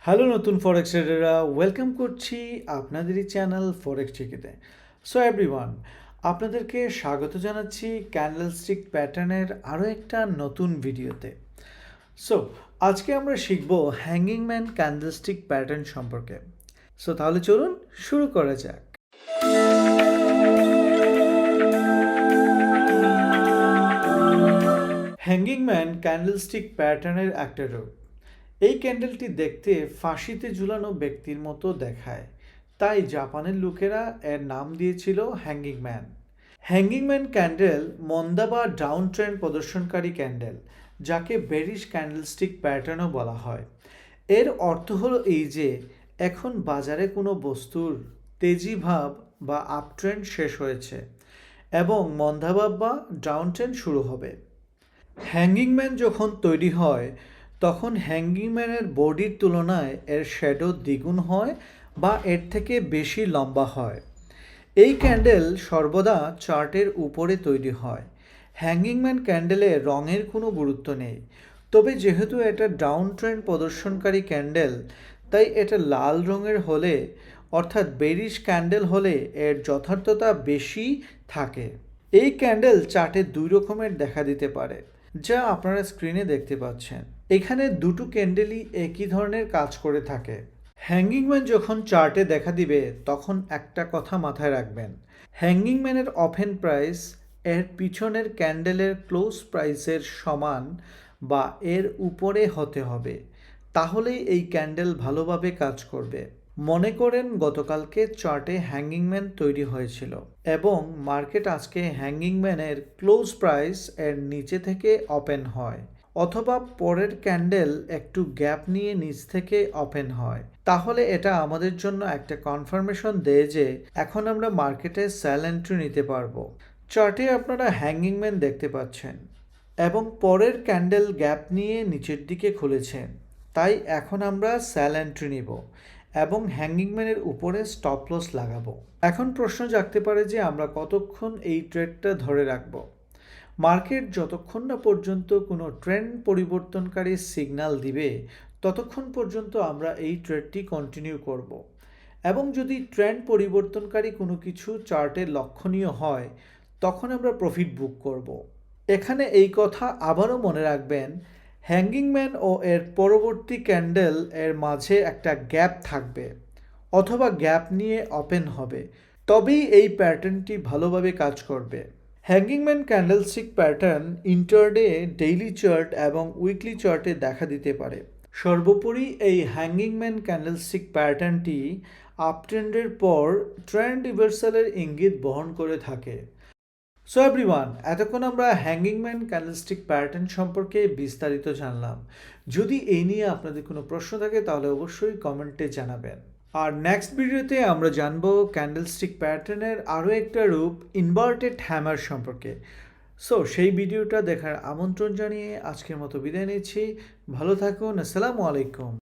Hello নতুন ফরেক্স ট্রেডাররা, welcome করছি আপনাদেরই চ্যানেল ফরেক্স চেকেতে। সো এভরিওয়ান, আপনাদেরকে স্বাগত জানাচ্ছি ক্যান্ডেলস্টিক প্যাটার্নের আরও একটা নতুন ভিডিওতে। সো আজকে আমরা শিখব হ্যাঙ্গিং ম্যান ক্যান্ডেলস্টিক প্যাটার্ন সম্পর্কে। সো তাহলে চলুন শুরু করা যাক। হ্যাঙ্গিং ম্যান ক্যান্ডেলস্টিক প্যাটার্নের একটা রূপ। এই ক্যান্ডেলটি দেখতে ফাঁসিতে ঝুলানো ব্যক্তির মতো দেখায়, তাই জাপানের লোকেরা এর নাম দিয়েছিল hanging man. Hanging man candle মন্দা বা ডাউন ট্রেন্ড প্রদর্শনকারী ক্যান্ডেল, যাকে বেরিশ ক্যান্ডেলস্টিক প্যাটার্নও বলা হয়। এর অর্থ হলো এই যে এখন বাজারে কোনো বস্তুর তেজি ভাব বা আপট্রেন্ড শেষ হয়েছে এবং মন্দাভাব বা ডাউন ট্রেন্ড শুরু হবে। হ্যাঙ্গিং ম্যান যখন তৈরি হয় তখন হ্যাঙ্গিং ম্যানের বডির তুলনায় এর শ্যাডো দ্বিগুণ হয় বা এর থেকে বেশি লম্বা হয়। এই ক্যান্ডেল সর্বদা চার্টের উপরে তৈরি হয়। হ্যাঙ্গিং ম্যান ক্যান্ডেলে রঙের কোনো গুরুত্ব নেই, তবে যেহেতু এটা ডাউন ট্রেন্ড প্রদর্শনকারী ক্যান্ডেল, তাই এটা লাল রঙের হলে অর্থাৎ বেরিশ ক্যান্ডেল হলে এর যথার্থতা বেশি থাকে। এই ক্যান্ডেল চার্টে দুই রকমের দেখা দিতে পারে, যা আপনারা স্ক্রিনে দেখতে পাচ্ছেন। এখানে দুটো ক্যান্ডেলই একই ধরনের কাজ করে থাকে। হ্যাঙ্গিং ম্যান যখন চার্টে দেখা দিবে তখন একটা কথা মাথায় রাখবেন, হ্যাঙ্গিং ম্যানের ওপেন প্রাইস এর পিছনের ক্যান্ডেলের ক্লোজ প্রাইসের সমান বা এর উপরে হতে হবে, তাহলেই এই ক্যান্ডেল ভালোভাবে কাজ করবে। মনে করেন গতকালকে চার্টে হ্যাঙ্গিং ম্যান তৈরি হয়েছিল এবং মার্কেট আজকে হ্যাঙ্গিং ম্যানের ক্লোজ প্রাইস এর নিচে থেকে ওপেন হয়, অথবা পরের ক্যান্ডেল একটু গ্যাপ নিয়ে নিচ থেকে ওপেন হয়, তাহলে এটা আমাদের জন্য একটা কনফার্মেশন দেয় যে এখন আমরা মার্কেটে সেল এন্ট্রি নিতে পারবো। চার্টে আপনারা হ্যাঙ্গিং ম্যান দেখতে পাচ্ছেন এবং পরের ক্যান্ডেল গ্যাপ নিয়ে নিচের দিকে খুলেছেন, তাই এখন আমরা সেল এন্ট্রি নিব এবং হ্যাঙ্গিং ম্যানের উপরে স্টপ লস লাগাবো। এখন প্রশ্ন জাগতে পারে যে আমরা কতক্ষণ এই ট্রেডটা ধরে রাখব। মার্কেট যতক্ষণ না পর্যন্ত কোনো ট্রেন্ড পরিবর্তনকারী সিগন্যাল দিবে ততক্ষণ পর্যন্ত আমরা এই ট্রেডটি কন্টিনিউ করব, এবং যদি ট্রেন্ড পরিবর্তনকারী কোনো কিছু চার্টে লক্ষণীয় হয় তখন আমরা প্রফিট বুক করব। এখানে এই কথা আবারও মনে রাখবেন, হ্যাঙ্গিং ম্যান ও এর পরবর্তী ক্যান্ডেল এর মাঝে একটা গ্যাপ থাকবে অথবা গ্যাপ নিয়ে ওপেন হবে, তবেই এই প্যাটার্নটি ভালোভাবে কাজ করবে। Hanging man candlestick pattern intraday, daily chart এবং উইকলি চার্টে দেখা দিতে পারে। সর্বোপরি এই হ্যাঙ্গিং ম্যান ক্যান্ডেলস্টিক প্যাটার্নটি আপট্রেন্ডের পর ট্রেন্ড রিভার্সালের ইঙ্গিত বহন করে থাকে। সো এভরিওয়ান, এতক্ষণ আমরা হ্যাঙ্গিং ম্যান ক্যান্ডেলস্টিক প্যাটার্ন সম্পর্কে বিস্তারিত জানলাম। যদি এই নিয়ে আপনাদের কোনো প্রশ্ন থাকে তাহলে অবশ্যই কমেন্টে জানাবেন। আর নেক্সট ভিডিওতে আমরা জানবো ক্যান্ডেলস্টিক প্যাটার্নের আরও একটা রূপ, ইনভার্টেড হ্যামার সম্পর্কে। সো সেই ভিডিওটা দেখার আমন্ত্রণ জানিয়ে আজকের মতো বিদায় নিচ্ছি। ভালো থাকুন। আসসালামু আলাইকুম।